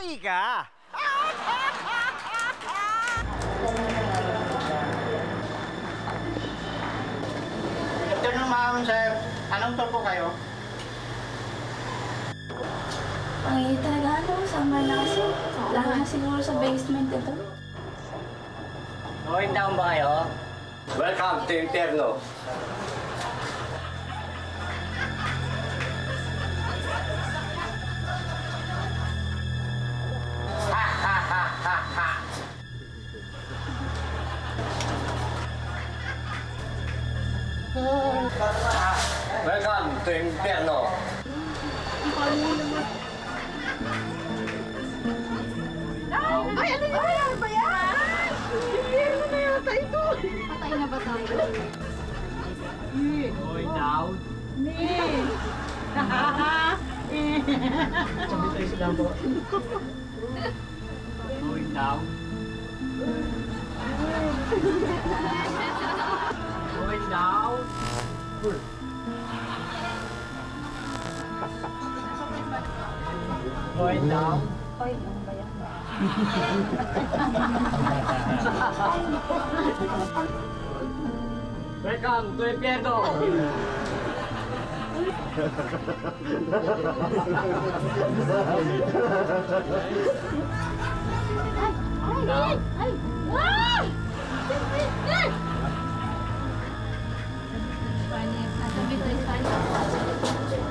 yari ka! Ito naman, sir. Anong tour po kayo? Ay, talaga ano, summer na kasi. Lalo na siguro sa basement ito. Going down ba kayo? Welcome to Inferno. Welcome to Inferno. Ay, ano yun? Ano ba yan? Impyerno na yata ito. Patay na ba tayo? Going down? Sabi tayo sila po. Going down? Going down? Going down? Oy, ano ba yan? Welcome to Inferno!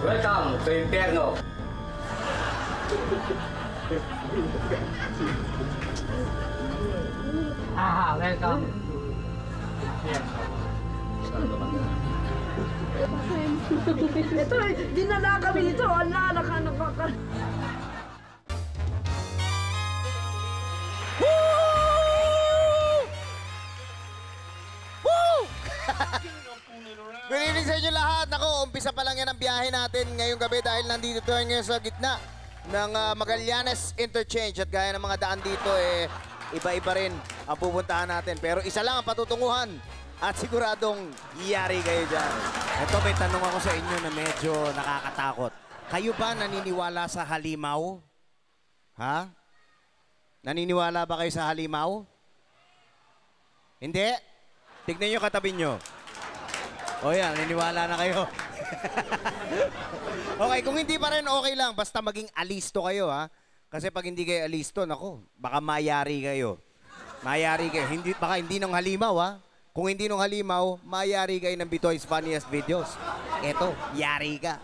Welcome to Inferno. Welcome. Ito, dinala kami dito. Ala, nakaka... Good evening sa inyo lahat. Naku, umpisa pa lang yan ang biyahe natin ngayong gabi dahil nandito tayo ngayon sa gitna ng Magallanes Interchange. At gaya ng mga daan dito, iba-iba rin ang pupuntahan natin. Pero isa lang ang patutunguhan at siguradong yari kayo dyan. Ito, may tanong ako sa inyo na medyo nakakatakot. Kayo ba naniniwala sa halimaw? Ha? Naniniwala ba kayo sa halimaw? Hindi? Tignan nyo katabi nyo. O yan, naniniwala na kayo. Okay, kung hindi pa rin, okay lang. Basta maging alisto kayo, ha? Kasi pag hindi kayo alisto, naku, baka mayari kayo. Mayari kayo. Baka hindi nung halimaw, ha? Kung hindi nung halimaw, mayari kayo ng Bitoy's Funniest Videos. Eto, yari ka.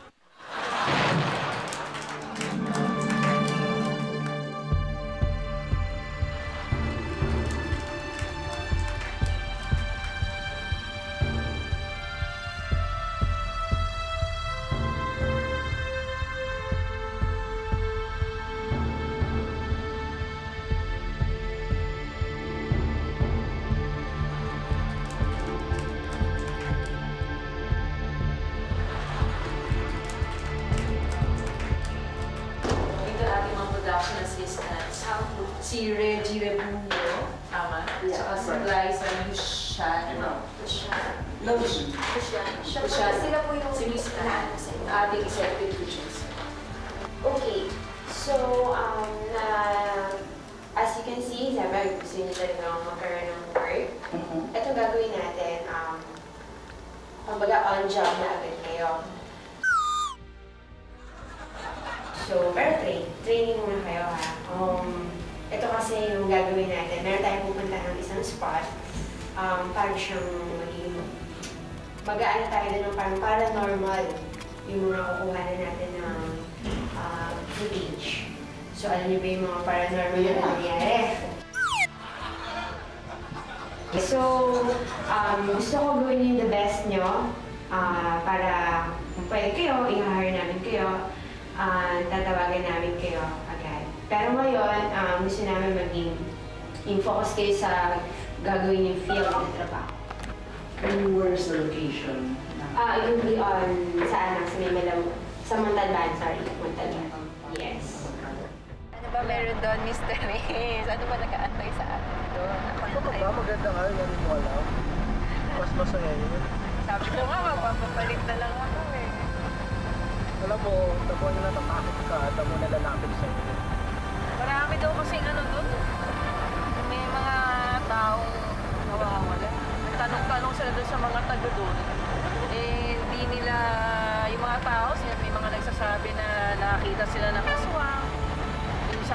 Si Reggie Rebunyo, tama. Tsaka si Glyza Lucian. Sila po yung si Miss ating executive producers. Okay, so as you can see, sabi, gusto niyo talaga magkaroon ng work. Ito gagawin natin, kumbaga on job na agad kayo. So, pero training muna kayo ha. Ito kasi yung gagawin natin. Meron tayong pupunta ng isang spot. Parang siyang maging... Mag-aano tayo din ng parang paranormal. Yung mga kukuha na natin ng footage. So, alam niyo ba yung mga paranormal na nangyayari? So, gusto ko gawin yung the best nyo. Para kung pwede kayo, i-hire namin kayo. Tatawagan namin kayo agad. Pero ngayon, gusto namin maging focus kayo sa gagawin yung field na trabaho. And where's the location? It will be on, sa may Malam, sa Montalban, sorry, Montalban. Yes. Ano ba meron doon, Mr. Riz? Ano ba nag-aantay sa atin doon? Ito ba? Maganda nga, yan mo alam. Mas masaya yun. Sabi ko nga, magpapapalit na lang ako eh. Alam mo, tamo na natatakot ka, tamo na lalapit sa'yo. Parang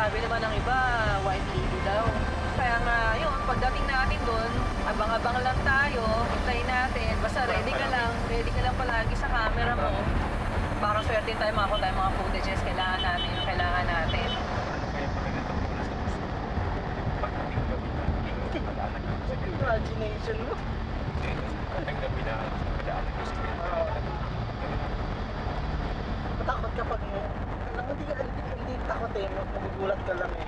sabi naman ng iba, white lady daw. Kaya nga, yun, pagdating natin doon, abang-abang lang tayo, hintayin natin. Basta ready ka lang palagi sa camera mo. Para swerte tayo makakuha tayo mga footages, kailangan natin yung kailangan natin. Imagination mo. Matakot ka pag hindi takot eh, magugulat ka lang eh.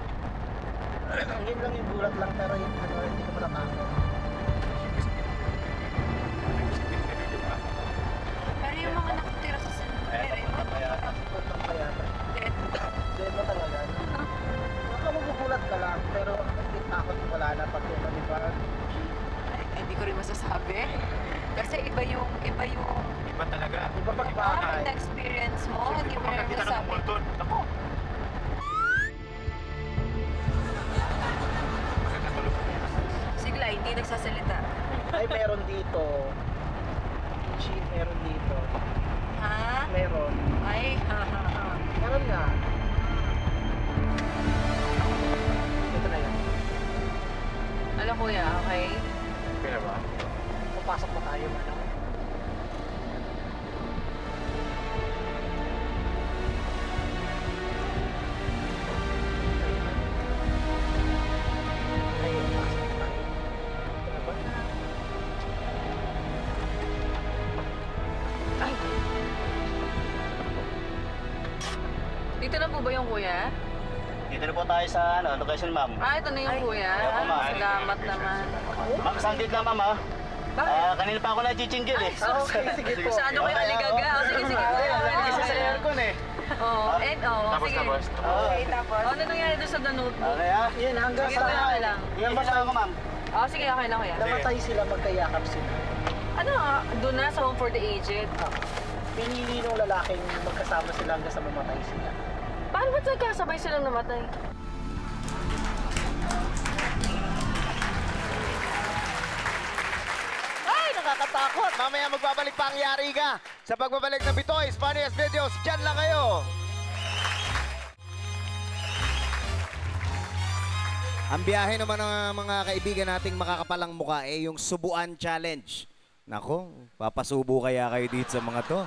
Yun lang yung gulat lang, pero yung hindi ka matatakot. Pero yung mga nakatira sa cemetery, Puntang payata. Dead mo talaga. Baka magugulat ka lang, pero hindi takot wala na pag yung manibaran. hindi ko rin masasabi. Kasi iba yung Iba talaga. Iba pagbahay. na-experience mo, hindi mo rin Makakita ka ng masasabi. multo. Ako. Sigla, hindi nagsasalita. Ay, meron dito. Cheat, meron dito. Ha? Meron. Ay, ha. Meron nga. Ito na yan. Alam kuya, okay? Kaya ba? Papasok pa tayo, ano? Ayun, pasok tayo. Ito na ba? Ay. Dito na po ba yung kuya? Dito na po tayo sa location, ma'am. Ito na yung kuya. Ayoko, ma'am. Salamat naman. Ma'am, sandit lang, ma'am, ha? Kanina pa ako na-chinggil, eh. Sige po. Masyado kayo aligaga. Sige, Isa sa aircon, eh. Tapos, sige. tapos. Okay, tapos. Ano nangyari doon sa The Notebook? Okay, ha? Yan, hanggang Sige, sa... wala ka lang. Yan ba ako, ma'am? Sige, okay na kuya. Namatay sila, magkayakap sila. Doon na sa Home for the Aged. Pinili nung lalaking magkasama sila hanggang sa mamatay sila. Paano ba't nagkasabay silang namatay? Ay, nakakatakot! Mamaya magbabalik pa ang yari ka sa pagbabalik ng Bitoys Funniest Videos. Diyan lang kayo! Ang biyahe naman ng mga kaibigan nating makakapalang mukha yung Subuan Challenge. Nako, papasubo kaya kayo dito sa mga to.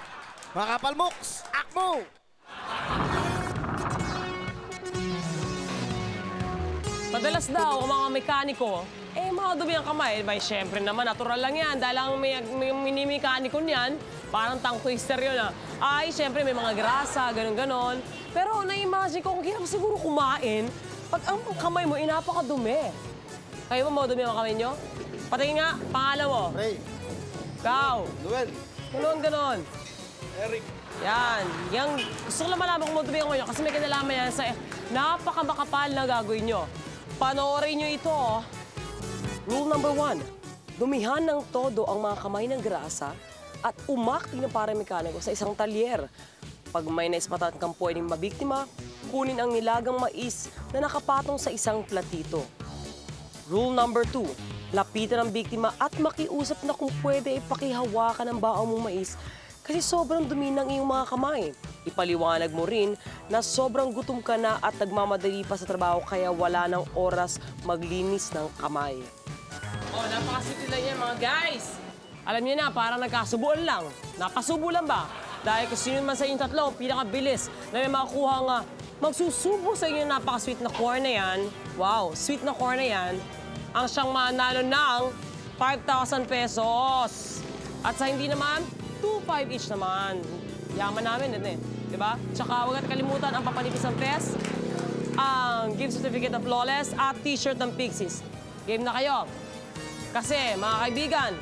Mga kapalmoks, akmo! Madalas daw ang mga mekaniko, mga dumi ang kamay. May syempre naman, natural lang yan. Dahil ang may mini-mekaniko niyan, parang tongue twister yun Ay, syempre may mga grasa, ganun-ganon. Pero na-imagine ko, kung hirap siguro kumain, pag ang kamay mo, inapakadumi. Kayo ba dumi ang kamay nyo? Patingin nga, pangalan mo. Ray. Ikaw. Noel. Ganon. Eric. Yan. Gusto ko lang malaman kung madumi ang kamay nyo kasi may kinalaman yan sa napakamakapal na gagawin nyo. Panoorin nyo ito. Rule number 1, dumihan ng todo ang mga kamay ng grasa at umakting ng paramekaniko sa isang talyer. Pag may naispatan kang pwedeng mabiktima, kunin ang nilagang mais na nakapatong sa isang platito. Rule number 2, lapitan ang biktima at makiusap na kung pwede ipakihawakan ang baong mong mais kasi sobrang dumi ng iyong mga kamay. Ipaliwanag mo rin na sobrang gutom ka na at nagmamadali pa sa trabaho kaya wala ng oras maglinis ng kamay. Napakasiti lang yan mga guys! Alam niyo na, parang nagkasubuan lang. Napasubo lang ba? Dahil kung sino man sa inyong tatlo, pinakabilis na may makakuha nga magsusubo sa inyo napaka-sweet na corn na yan. Wow, sweet na corn na yan. Ang siyang manalo ng 5,000 pesos. At sa hindi naman, 2,500 each naman. Yaman namin, diba? Tsaka huwag at kalimutan ang papanipis ng pes, ang gift certificate of Flawless at t-shirt ng Pixies. Game na kayo. Kasi, mga kaibigan,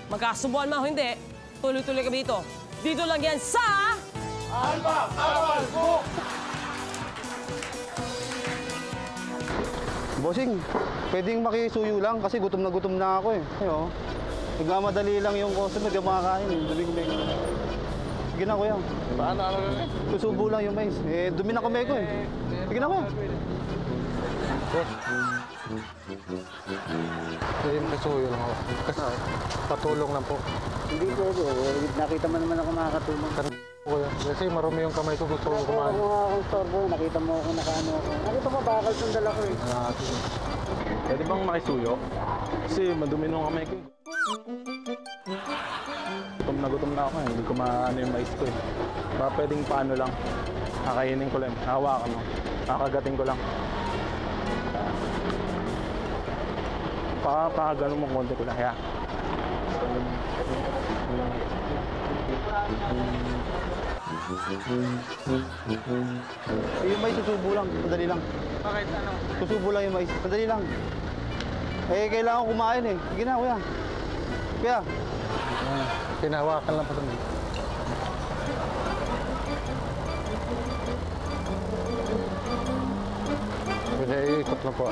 magkasubuan man o hindi, tuloy-tuloy kami dito. Dito lang yan sa... Alba! Alba! Book! Bossing, pwedeng makisuyo lang kasi gutom na ako, eh. Ayun, nagmamadali lang yung customer, di makakain. Dumi-dumi. Sige na, kuya. Paano? Susubo lang yung mais. Dumi na kamay ko, eh. Meron Sige na kuya. Hindi, masuyo lang ako. Kasi patulong lang po. Hindi pwede. Nakita mo naman ako makakatulong. Kuya, kasi marumi yung kamay ko, gusto ko kumain. Ako nga akong storbo. Nakita mo ako nakaano ako. Nakita mo bakal sundal ako eh. Pwede bang makisuyo? Kasi madumi nung kamay ko. Gutom na ako eh. Hindi ko maano yung mais ko eh. Baka pwedeng paano lang. Kakainin ko lang. Hawakan mo. Kakagating ko lang. Pakagano mo konti ko lang. Kaya. Yung mais susubo lang. Madali lang. Bakit ano? Susubo lang yung mais. Madali lang. Eh, kailangan kumain eh. Sige na, kuya. Kuya. Pinahawakan lang po ito. Pinaikot lang po.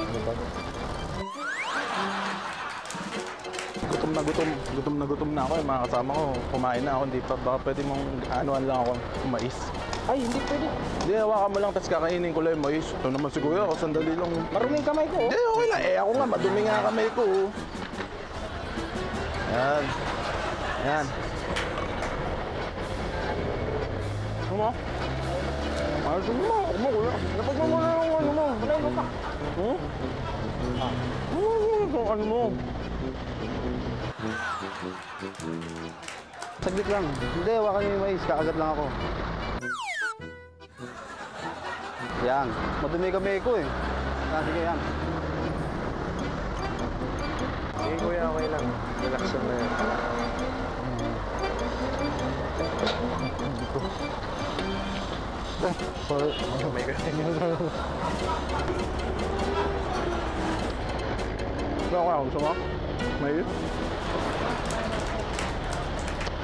Gutom na ako eh. Mga kasama ko, kumain na ako. Hindi pa, baka pwede mong anuan lang ako mais. Ay, hindi pwede. Hindi, hawakan mo lang, tapos kakainin ko lang yung mais. Ito naman siguro ako, sandali lang. Maruming kamay ko. Hindi, okay lang. Eh, ako nga, madumi nga kamay ko. Yan. Yan. Ano mo? Ayos mo, ako mo, kuya. Napag mo muna yung ano mo. Patay mo pa. Ano mo? Saglit lang. Hindi, hawakan niyo yung mais. Kakagat lang ako. Yan. Madumi kami ko eh. Sige yan. Sige kuya, okay lang. Relax na yan. Sorry. Oh my God. Gusto mo? May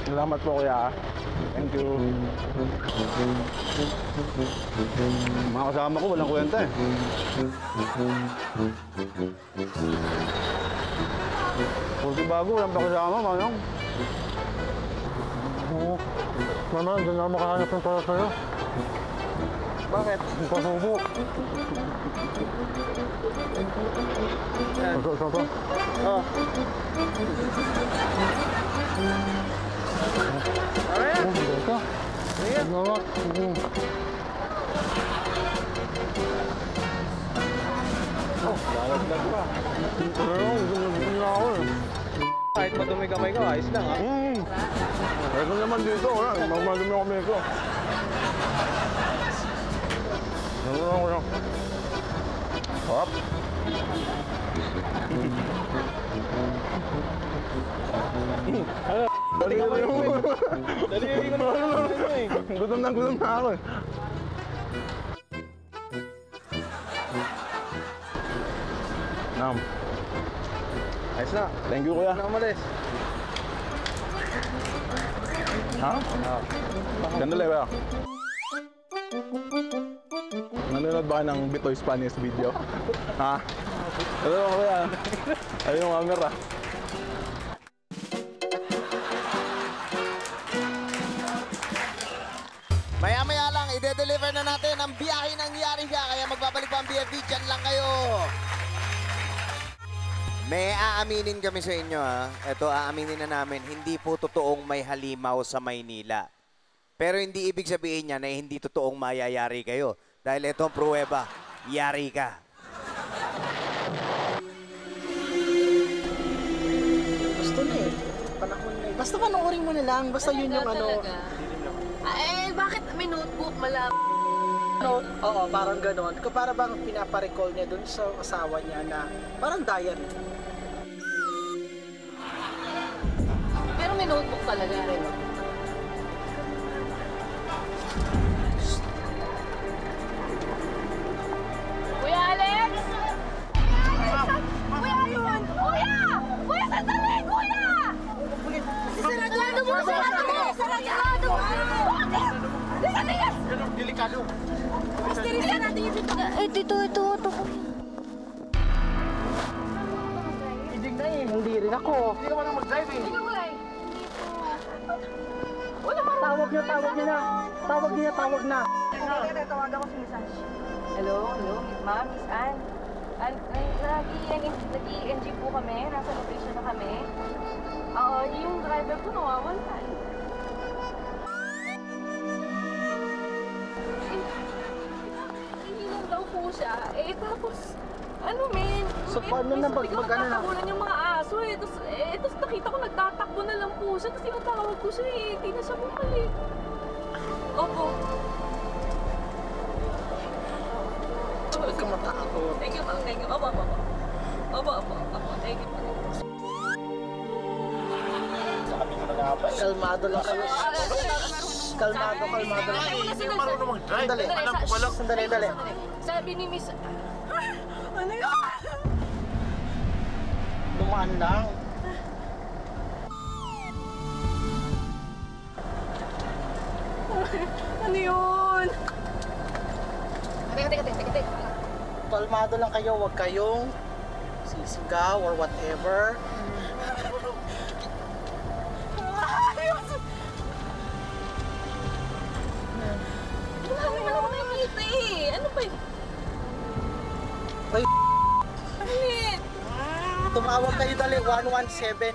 salamat po kuya. Thank you. Mga kasama ko, walang kwenta eh. Pulti bago, walang pa kasama, manong. Oo. Mama, doon ako makahanap ng para sa'yo. Bakit? Pasubo. Ito. Oh. Alright. Ito. Sige. Mama. Oh, lalagdag pa. Gutom na ako eh. Kahit madumi kamay ko, ayos lang ha. Ito naman dito, magmadumi ako kamay ko. Hop. Dali ka mo. Dali ko na eh. Gutom na ako eh. Nam. Ayos na. Thank you kuya. Ano umalis? Ha? Ganda lang ba? Nanonood ba ka ng Bitoy Spanish video? Ha? Hello kuya. Ayun yung camera. Maya-maya lang, ide-deliver na natin ang biyahe ng Yarika. Kaya magbabalik pa ang BFD, dyan lang kayo. May aaminin kami sa inyo ha. Ito, aaminin na namin, hindi po totoong may halimaw sa Maynila. Pero hindi ibig sabihin niya na hindi totoong mayayari kayo. Dahil ito ang pruweba, yari ka. Gusto na eh. Panahon na eh. Basta panoorin mo na lang. Basta yun yung ano. Eh, bakit may notebook? Note? Oo, parang ganon. Para bang pinaparecall niya dun sa asawa niya na parang diary. Pero may notebook talaga rin. Kuya Alex! Kuya yun! Kuya! Kuya, sandali! Kuya! Sarado mo! Sarado mo! Sarado mo! Bakit? Disatigas! Delikado. Istirisan natin yung dito. Ito. Hindi na eh. Hindi rin ako. Hindi ka man mag-drive eh. Hindi ko wala eh. Wala man. Tawag niya na. Tawag na. Tawagan ko si Miss Ange. Hello, ma'am, Miss Anne. Nag-i-NG po kami, nasa location na kami. Oo, yung driver ko nawawala. Hindi daw po siya. Tapos, ano men? So, paano na mag-ano na? Nagtatakulan yung mga aso tapos nakita ko nagtatakbo na lang po siya. Tapos tinatawag ko siya hindi na siya bumalik. Opo. Huwag ka matakot. Thank you, ma'am. Thank you. Opo. Thank you, ma'am. Kalmado lang kayo. Kalmado lang. Hindi marunong mag-drive. Sandali. Sabi ni Miss... Ano yun? Dumaan lang. Ano yun? Teka. Kalmado lang kayo. Huwag kayong sisigaw or whatever. Wala naman ako nakikita eh. Ano ba yun? Ay, Alin? tumawag kayo dali. 117.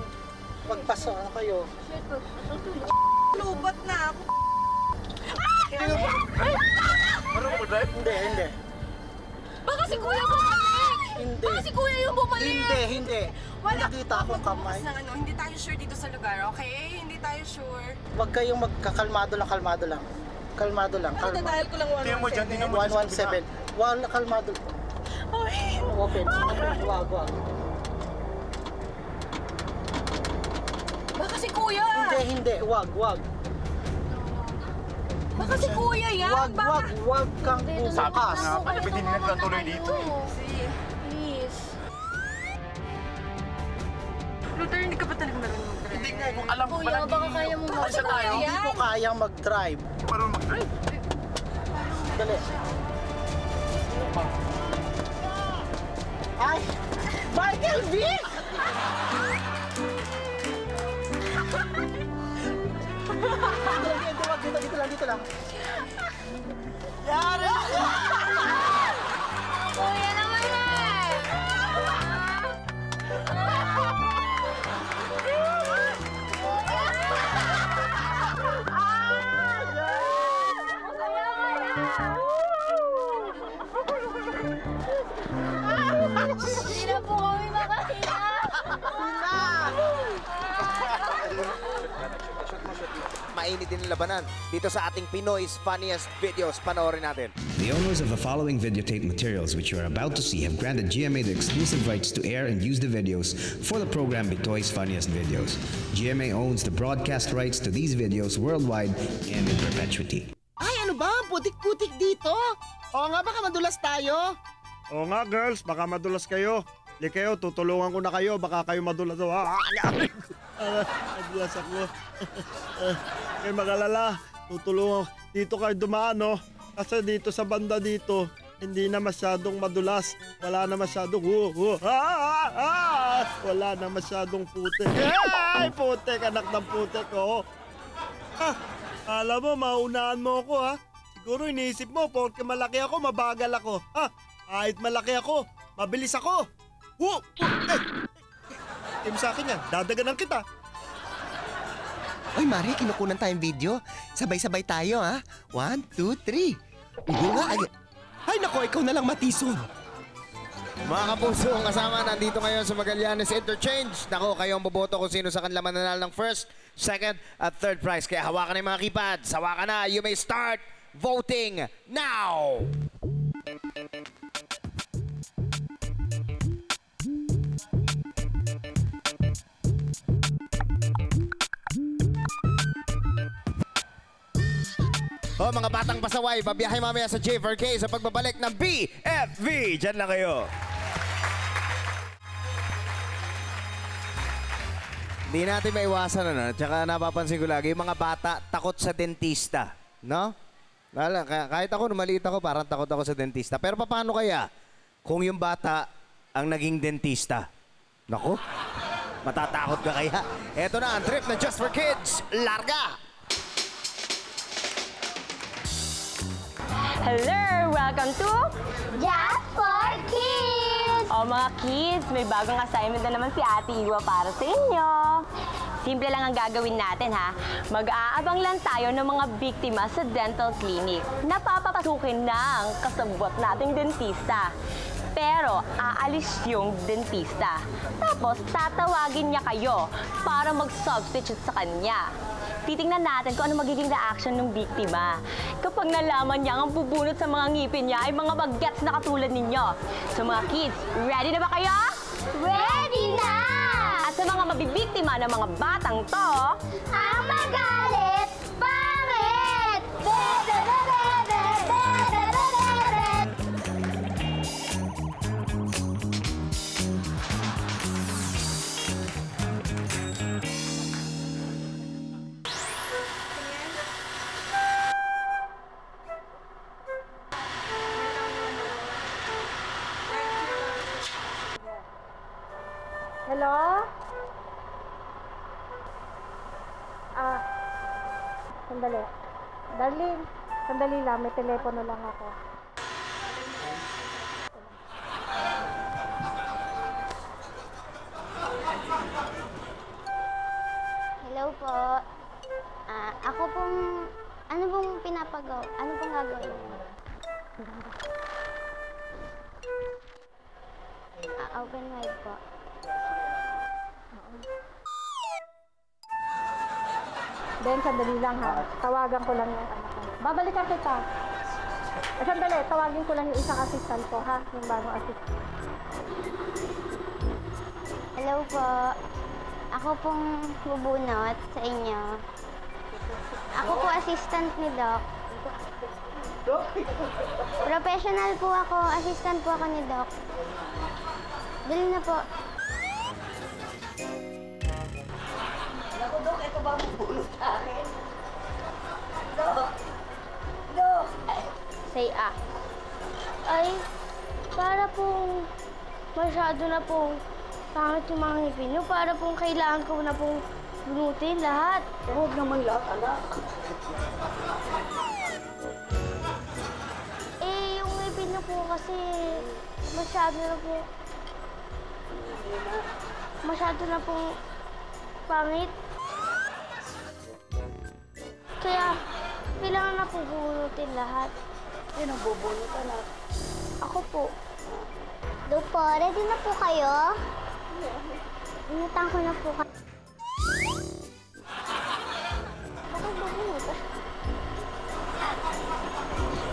Magpaso na kayo. Lubat na ako. Marunong mo drive? Hindi. Baka si Kuya bumalik! Hindi. Baka si Kuya yung bumalik! Hindi. Nakita akong kamay. Hindi tayo sure dito sa lugar, okay? Hindi tayo sure. Huwag kayong magkakalmado lang. Kalmado lang. Dahil ko lang 117. Wala, kalmado. Open. Wag. Baka si Kuya! Hindi. Wag. Baka si Kuya yan! Wag kang bukas. Pwede din nagkatuloy dito eh. Please. Luther, hindi ka pa talaga marunong mag-drive. Hindi nga, kung alam ko Kuya, baka kaya mo mag-drive. Hindi ko kayang mag-drive. Marunong mag-drive. Dali. Ay! Michael V! Dito lang. Yari! Kuya naman yan! Hindi na po kami makahinga! Mainit din ang labanan dito sa ating Pinoy's Funniest Videos. Panoorin natin. The owners of the following videotape materials which you are about to see have granted GMA the exclusive rights to air and use the videos for the program Bitoy's Funniest Videos. GMA owns the broadcast rights to these videos worldwide and in perpetuity. Ay, ano ba? Putik-putik dito. Oo nga, baka madulas tayo. Oo nga, girls, baka madulas kayo. Hindi kayo, tutulungan ko na kayo, baka kayo madulas. Madulas ako. Kayo magalala, tutulungan. Dito kayo dumaan, no? Kasi dito sa banda dito, hindi na masyadong madulas. Wala na masyadong wala na masyadong putik. Ay, putik, anak ng putik, oh. Alam mo, maunahan mo ako, ha? Siguro iniisip mo, porque malaki ako, mabagal ako. Kahit malaki ako, mabilis ako. Team sa akin yan, dadaganan kita. Oy, Mari, kinukunan tayong video. Sabay-sabay tayo, ha? 1, 2, 3. Hindi nga. Ay, nako, ikaw na lang matison. Mga kapuso, ang kasama nandito ngayon sa Magallanes Interchange. Nako, kayo ang boboto kung sino sa kanila mananalo ng first, second, at third prize. Kaya hawakan na yung mga keypads. Hawakan na. You may start voting now! O mga batang pasaway, babiyahe mamaya sa J4K sa pagbabalik ng BFV. Diyan lang kayo. Hindi natin maiwasan, ano? Tsaka napapansin ko lagi, yung mga bata takot sa dentista. No? Kahit ako, nung maliit ako, parang takot ako sa dentista. Pero paano kaya kung yung bata ang naging dentista? Naku, matatakot ka kaya? Eto na ang trip na Just for Kids. Larga! Hello! Welcome to Just for Kids! O mga kids, may bagong assignment na naman si Ate Iwa para sa inyo. Simple lang ang gagawin natin ha. Mag-aabang lang tayo ng mga biktima sa dental clinic na papapasukin ng kasabwat nating dentista. Pero aalis yung dentista. Tapos tatawagin niya kayo para mag-substitute sa kanya. Titingnan natin kung ano magiging reaction ng biktima. Kapag nalaman niya ang bubunot sa mga ngipin niya ay mga bagets na katulad ninyo. So mga kids, ready na ba kayo? Ready na! At sa mga mabibiktima ng mga batang to, ang magalit, pangit! Hello? Sandali. Darling, sandali lang. May telepono lang ako. Hello po. Ako pong, ano pong pinapagaw? Ano pong gagawin niyo? Open wide po. Ben, sandali lang ha. Tawagan ko lang yung anak ko. Babalikan kita. Sandali, tawagin ko lang yung isang assistant ko ha. Yung bagong assistant. Hello po. Ako pong bubunot sa inyo. Ako po assistant ni Doc. Professional po ako. Assistant po ako ni Doc. Dali na po. Ako, Dok, ito ba ang bubunot sa akin? Dok! Dok! Say Ay, para pong masyado na pong pangit yung mga ngipin nyo. Para pong kailangan ko na pong bunutin lahat. Huwag naman lahat, anak. Yung ngipin nyo po kasi masyado na pong pangit. Kaya, kailangan na po bunutin lahat. Sino bubunot, anak? Ako po. Dok po, ready na po kayo? Inutan ko na po kayo. Bakit bubunot?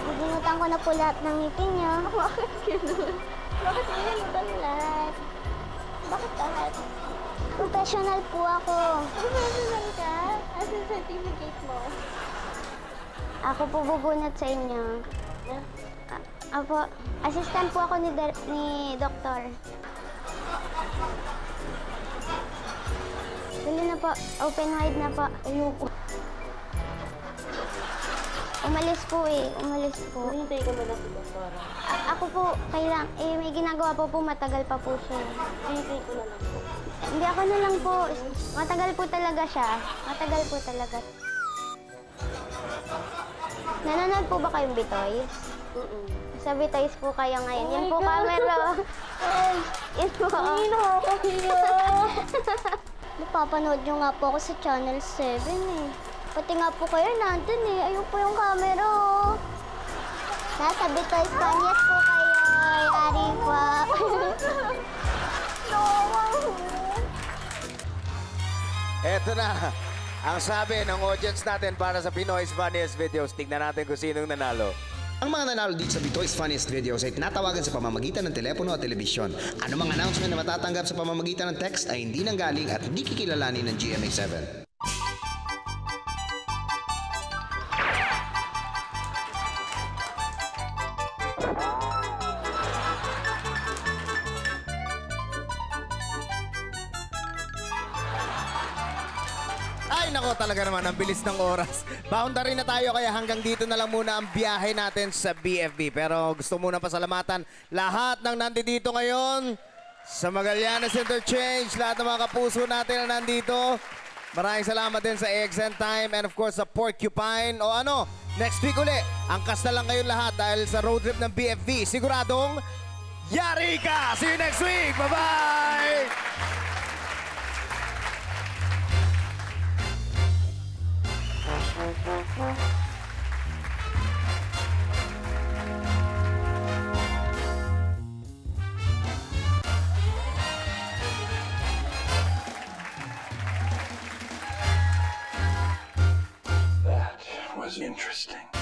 Bubunutan ko na po lahat ng ngipin niyo. Bakit gano'n? Bakit bubunutan lahat? Bakit lahat? Professional po ako. Professional ka? Asa certificate mo? Ako po bubunot sa inyo. Apo, assistant po ako ni Doktor. Dali na po. Open wide na po. Ayoko. Umalis po eh. Umalis po. Hintay ko muna si Doktor. Ako po, kailang, may ginagawa po matagal pa po siya. Hintay ko na lang po. Hindi ako na lang po. Matagal po talaga siya. Matagal po talaga. Nanonood po ba kayong Bitoys? Sa Bitoys po kayo ngayon. Yan po camera. Yan po. Napapanood nyo nga po ako sa Channel 7 eh. Pati nga po kayo nandun eh. Ayun po yung camera oh. Nasa Bitoys Kanyas po kayo. Yari po. Eto na. Ang sabi ng audience natin para sa Pinoy's Funniest Videos. Tignan natin kung sinong nanalo. Ang mga nanalo dito sa Bitoy's Funniest Videos ay tinatawagan sa pamamagitan ng telepono at telebisyon. Ano mga announcement na matatanggap sa pamamagitan ng text ay hindi nanggaling at hindi kikilalanin ng GMA7. Ay nako, talaga naman, ang bilis ng oras. Boundary na tayo, kaya hanggang dito na lang muna ang biyahe natin sa BFB. Pero gusto muna pasalamatan lahat ng nandito ngayon sa Magallanes Interchange, lahat ng mga kapuso natin na nandito. Maraming salamat din sa AXN Time and of course sa Porcupine. O ano, next week uli, angkas na lang kayong lahat dahil sa road trip ng BFV. Siguradong, yari ka! See you next week! Bye-bye! That was interesting.